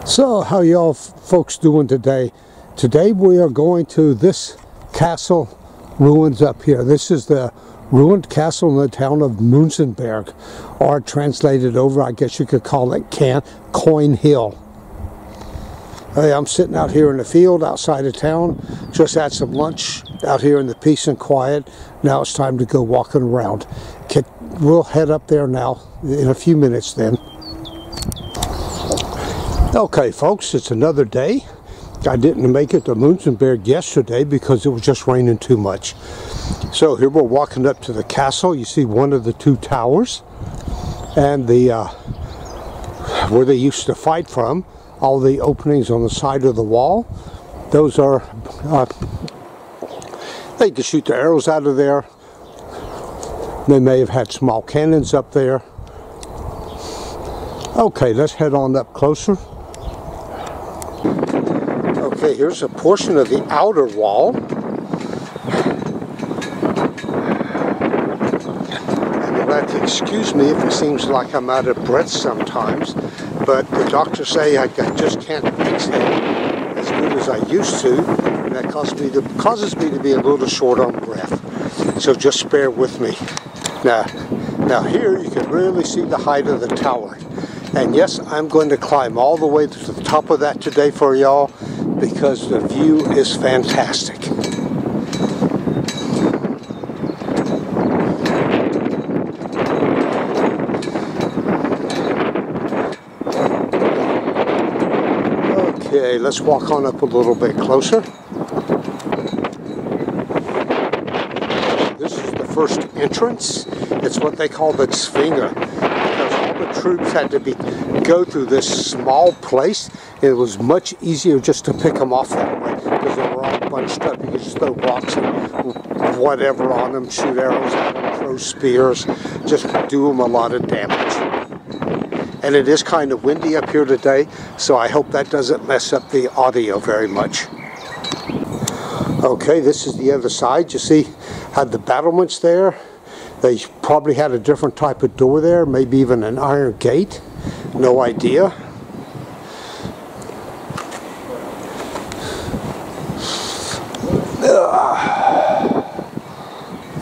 So how y'all folks doing today? Today we are going to this castle ruins up here. This is the ruined castle in the town of Münzenberg, or translated over, I guess you could call it Coin Hill. Hey, I'm sitting out here in the field outside of town. Just had some lunch out here in the peace and quiet. Now it's time to go walking around. We'll head up there now in a few minutes then. Okay folks, it's another day. I didn't make it to Münzenberg yesterday because it was just raining too much. So here we're walking up to the castle. You see one of the two towers and the where they used to fight from. All the openings on the side of the wall, those are they could shoot the arrows out of there. They may have had small cannons up there. Okay, let's head on up closer. Okay, here's a portion of the outer wall. And you'll have to excuse me if it seems like I'm out of breath sometimes, but the doctors say I just can't exhale as good as I used to, and that causes me to be a little short on breath. So just bear with me. Now here you can really see the height of the tower. And yes, I'm going to climb all the way to the top of that today for y'all, because the view is fantastic. Okay, let's walk on up a little bit closer. This is the first entrance. It's what they call the Zwinger, because all the troops had to go through this small place. It was much easier just to pick them off that way because they were all bunched up. You could just throw rocks and whatever on them, shoot arrows at them, throw spears, just do them a lot of damage. And it is kind of windy up here today, so I hope that doesn't mess up the audio very much. Okay, this is the other side. You see, had the battlements there. They probably had a different type of door there, maybe even an iron gate. No idea.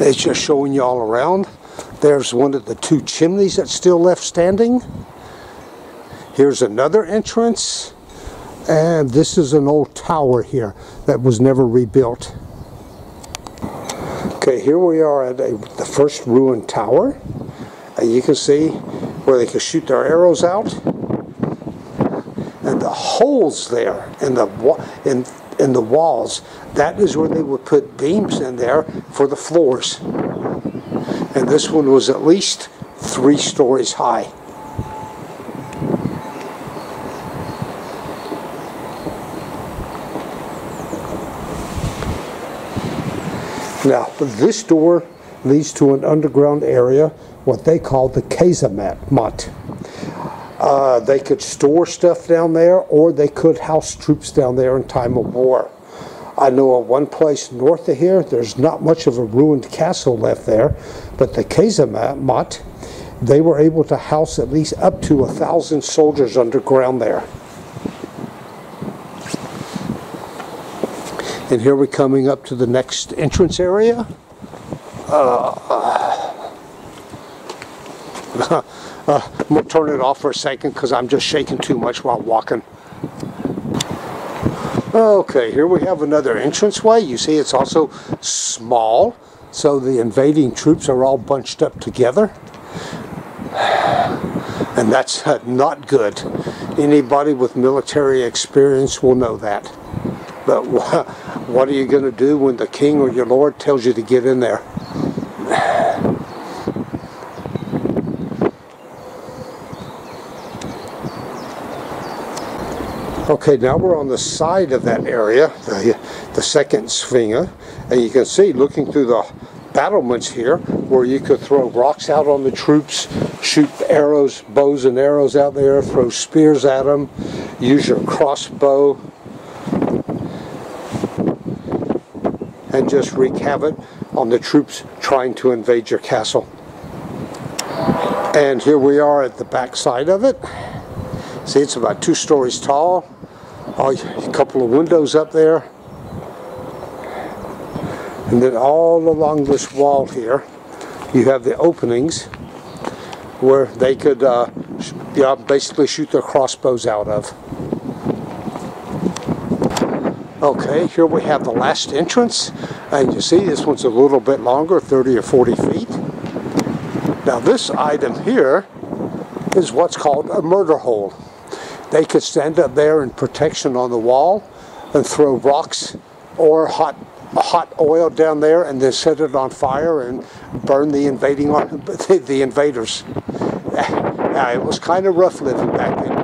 It's just showing you all around. There's one of the two chimneys that's still left standing. Here's another entrance. And this is an old tower here that was never rebuilt. Okay, here we are at the first ruined tower. And you can see where they can shoot their arrows out. And the holes there in the walls, that is where they would put beams in there for the floors. And this one was at least 3 stories high. Now, this door leads to an underground area, what they call the casemate. They could store stuff down there, or they could house troops down there in time of war. I know of one place north of here, there's not much of a ruined castle left there, but the casemate, they were able to house at least up to 1,000 soldiers underground there. And here we're coming up to the next entrance area. I'm going to turn it off for a second because I'm just shaking too much while walking. Okay, here we have another entranceway. You see it's also small, so the invading troops are all bunched up together. And that's not good. Anybody with military experience will know that. But what are you going to do when the king or your lord tells you to get in there? Okay, now we're on the side of that area, the second Zwinger, and you can see, looking through the battlements here, where you could throw rocks out on the troops, shoot arrows, bows and arrows out there, throw spears at them, use your crossbow, and just wreak havoc on the troops trying to invade your castle. And here we are at the back side of it. See, it's about 2 stories tall. A couple of windows up there. And then all along this wall here, you have the openings where they could basically shoot their crossbows out of. Okay, here we have the last entrance, and you see this one's a little bit longer, 30 or 40 feet. Now this item here is what's called a murder hole. They could stand up there in protection on the wall and throw rocks or hot oil down there and then set it on fire and burn the invaders. It was kind of rough living back then.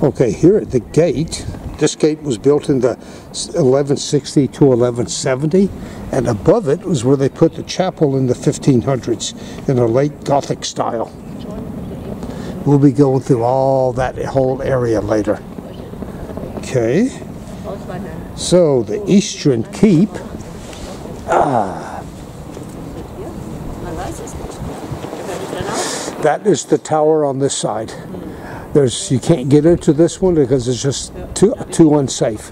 Okay, here at the gate, this gate was built in the 1160 to 1170, and above it was where they put the chapel in the 1500s in a late Gothic style. We'll be going through all that whole area later. Okay, so the Eastern Keep. That is the tower on this side. You can't get into this one because it's just too unsafe.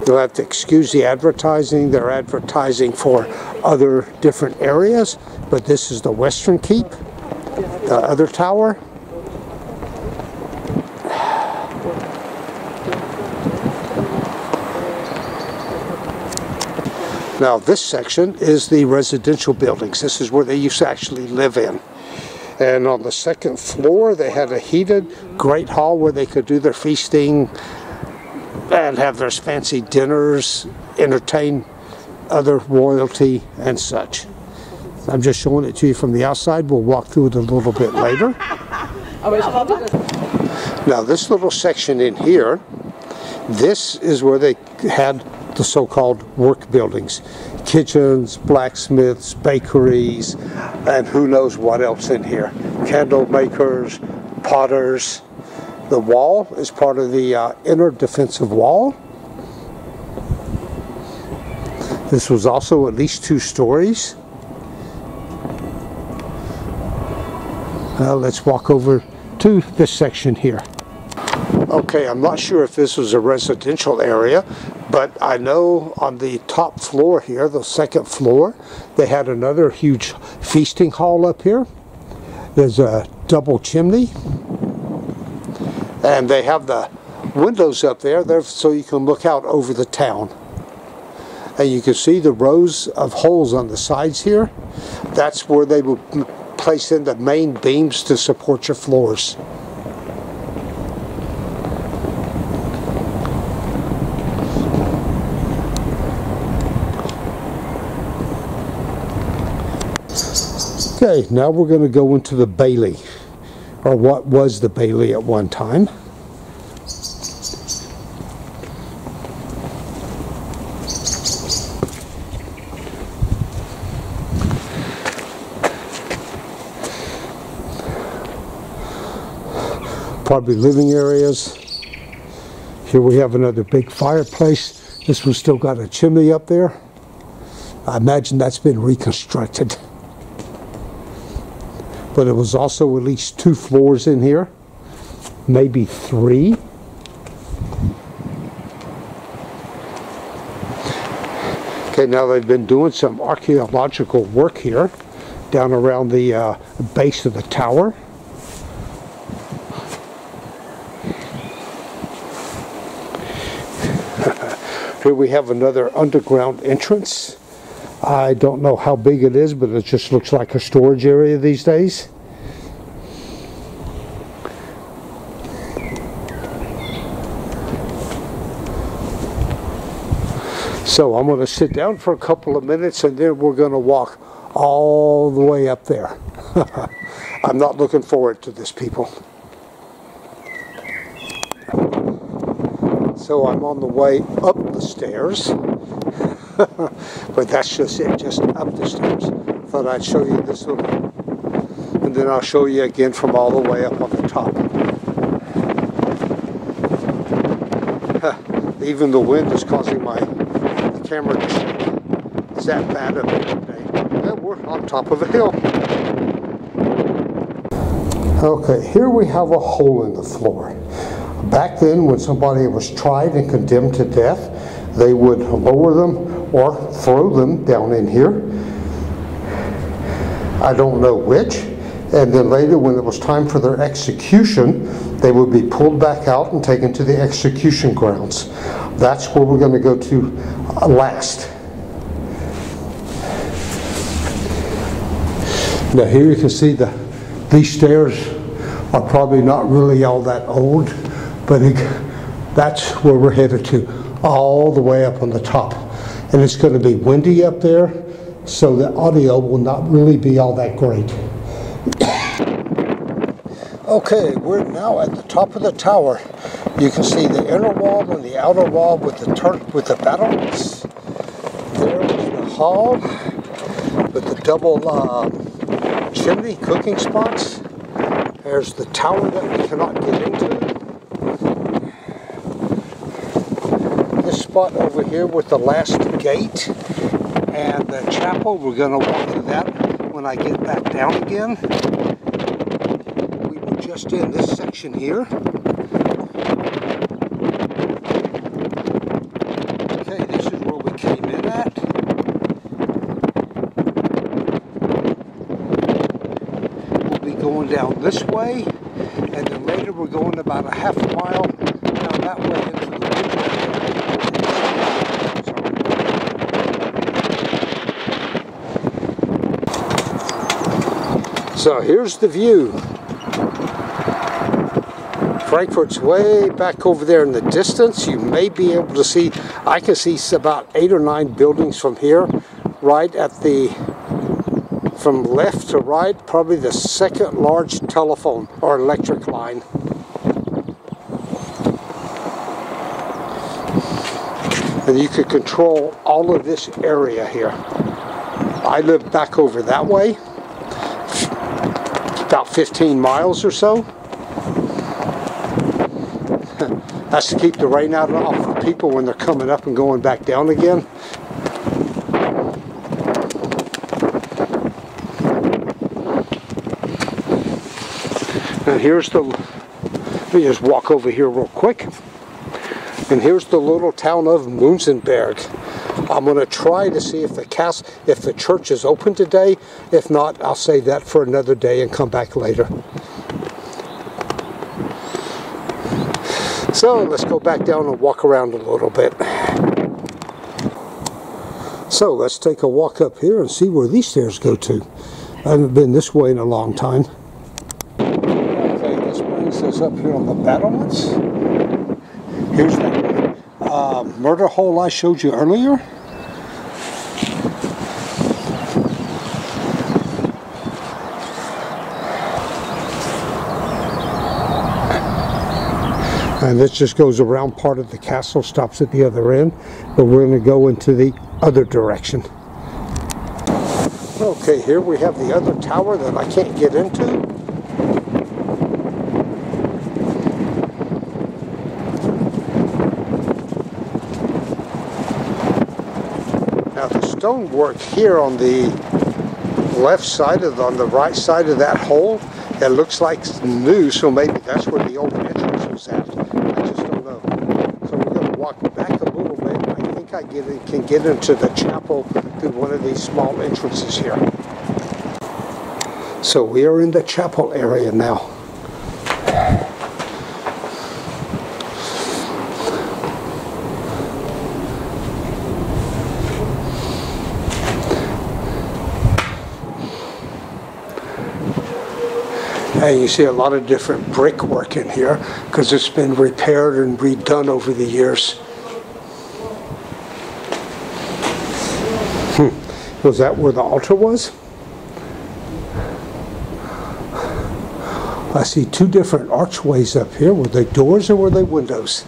You'll have to excuse the advertising. They're advertising for other different areas, but this is the Western Keep, the other tower. Now this section is the residential buildings. This is where they used to actually live in. And on the second floor they had a heated great hall where they could do their feasting and have their fancy dinners, entertain other royalty and such. I'm just showing it to you from the outside. We'll walk through it a little bit later. Now this little section in here, this is where they had the so-called work buildings, kitchens, blacksmiths, bakeries, and who knows what else in here. Candle makers, potters. The wall is part of the inner defensive wall. This was also at least 2 stories. Let's walk over to this section here. Okay, I'm not sure if this was a residential area, but I know on the top floor here, the second floor, they had another huge feasting hall up here. There's a double chimney, and they have the windows up there so you can look out over the town. And you can see the rows of holes on the sides here. That's where they would place in the main beams to support your floors. Okay, now we're going to go into the Bailey, or what was the Bailey at one time. Probably living areas. Here we have another big fireplace. This one's still got a chimney up there. I imagine that's been reconstructed. But it was also at least 2 floors in here, maybe 3. Okay, now they've been doing some archaeological work here, down around the base of the tower. Here we have another underground entrance. I don't know how big it is, but it just looks like a storage area these days. So I'm going to sit down for a couple of minutes and then we're going to walk all the way up there. I'm not looking forward to this, people. So So I'm on the way up the stairs. But that's just it, just up the stairs. Thought I'd show you this little, and then I'll show you again from all the way up on the top. Even the wind is causing the camera to shake. It's that bad of it today. Well, we're on top of a hill. Okay, here we have a hole in the floor. Back then, when somebody was tried and condemned to death, they would lower them or throw them down in here. I don't know which. And then later, when it was time for their execution, they would be pulled back out and taken to the execution grounds. That's where we're going to go to last. Now here you can see these stairs are probably not really all that old, but that's where we're headed to, all the way up on the top. And it's going to be windy up there, so the audio will not really be all that great. Okay, we're now at the top of the tower. You can see the inner wall and the outer wall with the battlements. There is the hall with the double chimney cooking spots. There's the tower that we cannot get into. This spot over here with the last gate and the chapel, we're going to walk through that when I get back down again. We were just in this section here. Okay, this is where we came in at. Going down this way, and then later we're going about a half a mile down that way into the woods. So here's the view. Frankfurt's way back over there in the distance. You may be able to see, I can see about 8 or 9 buildings from here, right at from left to right, probably the second large telephone or electric line. And you could control all of this area here. I live back over that way, about 15 miles or so. That's to keep the rain off the people when they're coming up and going back down again. And here's let me just walk over here real quick. And here's the little town of Münzenberg. I'm going to try to see if the church is open today. If not, I'll save that for another day and come back later. So let's go back down and walk around a little bit. So let's take a walk up here and see where these stairs go to. I haven't been this way in a long time. Is up here on the battlements. Here's that murder hole I showed you earlier. And this just goes around part of the castle, stops at the other end, but we're going to go into the other direction. Okay, here we have the other tower that I can't get into. Now the stonework here on the left side on the right side of that hole, it looks like new, so maybe that's where the old entrance was at. I just don't know. So we're going to walk back a little bit. I think I can get into the chapel through one of these small entrances here. So we are in the chapel area now. And you see a lot of different brickwork in here because it's been repaired and redone over the years. Was that where the altar was? I see two different archways up here. Were they doors or were they windows?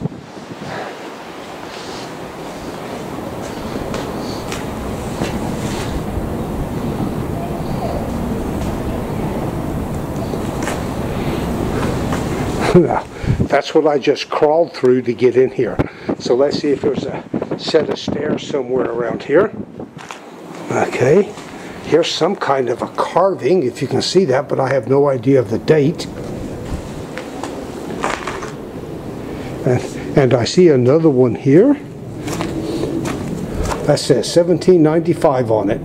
Now, that's what I just crawled through to get in here. So let's see if there's a set of stairs somewhere around here. Okay, here's some kind of a carving, if you can see that, but I have no idea of the date. And I see another one here. That says 1795 on it.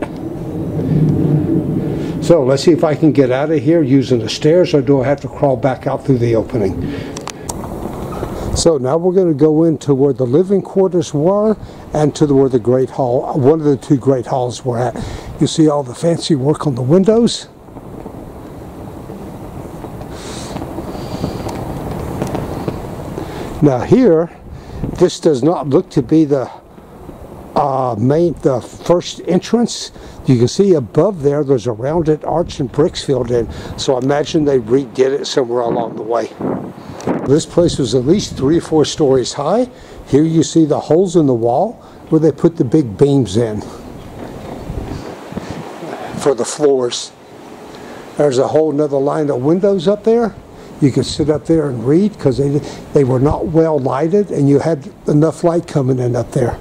So let's see if I can get out of here using the stairs, or do I have to crawl back out through the opening? So now we're going to go into where the living quarters were and to where the great hall, one of the two great halls were at. You see all the fancy work on the windows. Now here, this does not look to be the first entrance. You can see above there, there's a rounded arch and bricks filled in. So I imagine they redid it somewhere along the way. This place was at least 3 or 4 stories high. Here you see the holes in the wall where they put the big beams in for the floors. There's a whole nother line of windows up there. You could sit up there and read because they were not well lighted, and you had enough light coming in up there.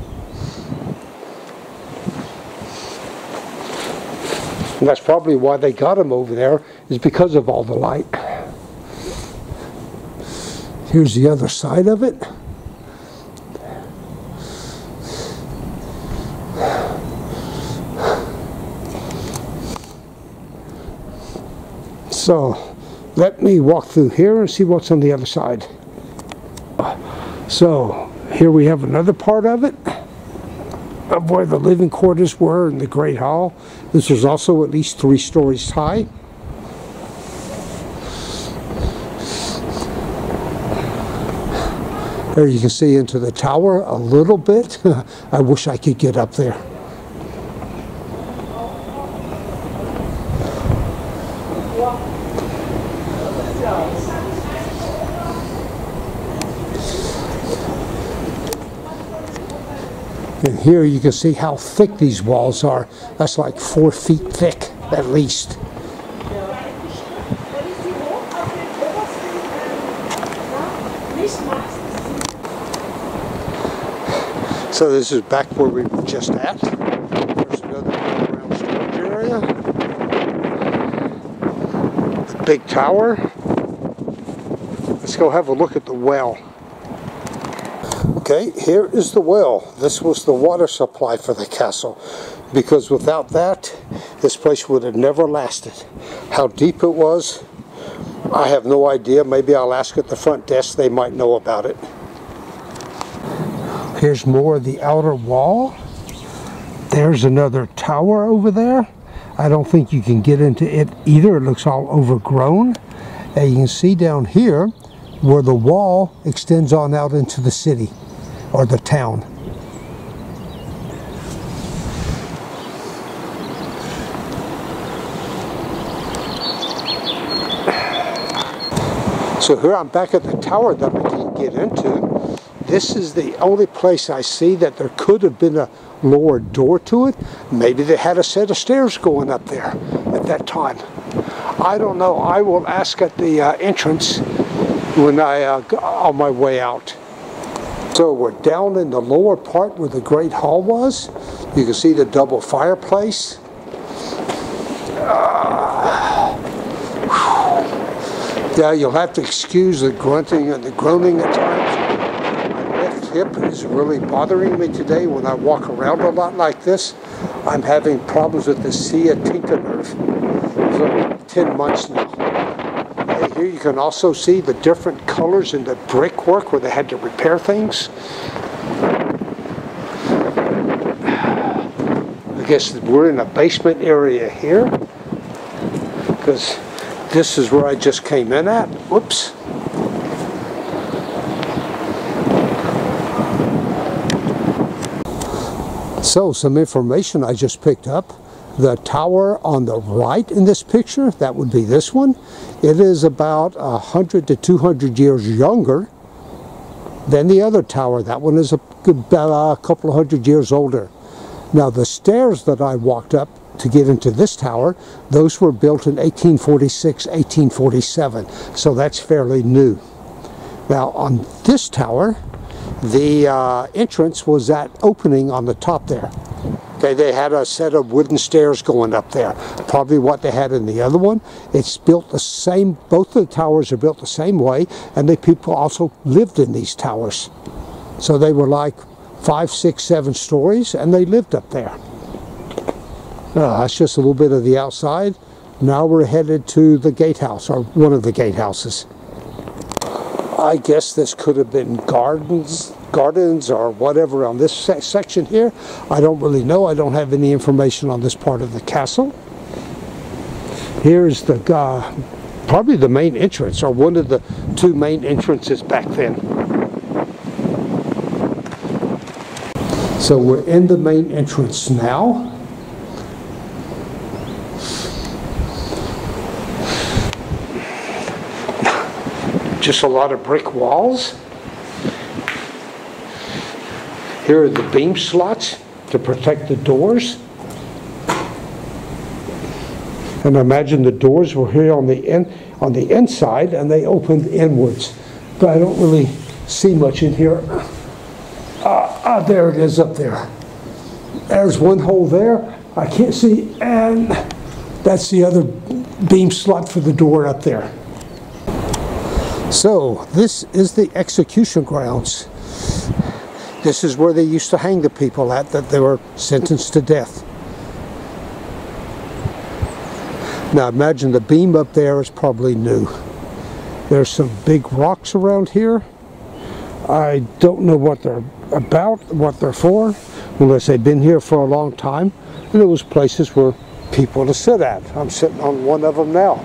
And that's probably why they got them over there, is because of all the light. Here's the other side of it. So let me walk through here and see what's on the other side. So here we have another part of it, of where the living quarters were in the great hall. This was also at least 3 stories high. There you can see into the tower a little bit. I wish I could get up there. And here you can see how thick these walls are. That's like 4 feet thick, at least. So this is back where we were just at. There's another underground storage area. The big tower. Let's go have a look at the well. Okay, here is the well. This was the water supply for the castle, because without that, this place would have never lasted. How deep it was, I have no idea. Maybe I'll ask at the front desk, they might know about it. Here's more of the outer wall. There's another tower over there. I don't think you can get into it either. It looks all overgrown. And you can see down here where the wall extends on out into the city, or the town. So here I'm back at the tower that I can't get into. This is the only place I see that there could have been a lower door to it. Maybe they had a set of stairs going up there at that time. I don't know. I will ask at the entrance when I on my way out. So we're down in the lower part where the great hall was. You can see the double fireplace. Yeah, you'll have to excuse the grunting and the groaning at times. My left hip is really bothering me today when I walk around a lot like this. I'm having problems with the sciatica nerve for 10 months now. And here you can also see the different colors in the brickwork where they had to repair things. I guess we're in a basement area here, because this is where I just came in at. Whoops. So, some information I just picked up. The tower on the right in this picture, that would be this one. It is about 100 to 200 years younger than the other tower. That one is a couple of hundred years older. Now, the stairs that I walked up to get into this tower, those were built in 1846, 1847, so that's fairly new. Now on this tower, the entrance was that opening on the top there. Okay, they had a set of wooden stairs going up there. Probably what they had in the other one. It's built the same, both of the towers are built the same way, and the people also lived in these towers. So they were like 5, 6, 7 stories, and they lived up there. That's just a little bit of the outside. Now we're headed to the gatehouse, or one of the gatehouses. I guess this could have been gardens or whatever on this section here. I don't really know. I don't have any information on this part of the castle. Here's the probably the main entrance, or one of the 2 main entrances back then. So we're in the main entrance now. Just a lot of brick walls. Here are the beam slots to protect the doors. And I imagine the doors were here on the inside, and they opened inwards. But I don't really see much in here. There it is up there. There's one hole there. I can't see, and that's the other beam slot for the door up there. So this is the execution grounds. This is where they used to hang the people at that they were sentenced to death. Now imagine the beam up there is probably new. There's some big rocks around here. I don't know what they're about, what they're for, unless they've been here for a long time. And it was places where people to sit at. I'm sitting on one of them now.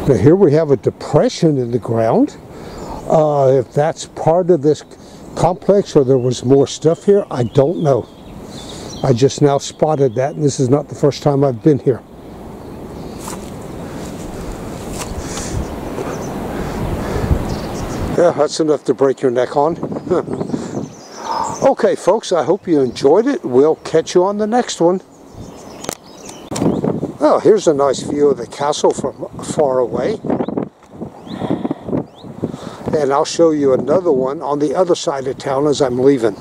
Now here we have a depression in the ground. If that's part of this complex or there was more stuff here, I don't know. I just now spotted that, and this is not the first time I've been here. Yeah, that's enough to break your neck on. Okay, folks, I hope you enjoyed it. We'll catch you on the next one. Oh, here's a nice view of the castle from far away. And I'll show you another one on the other side of town as I'm leaving.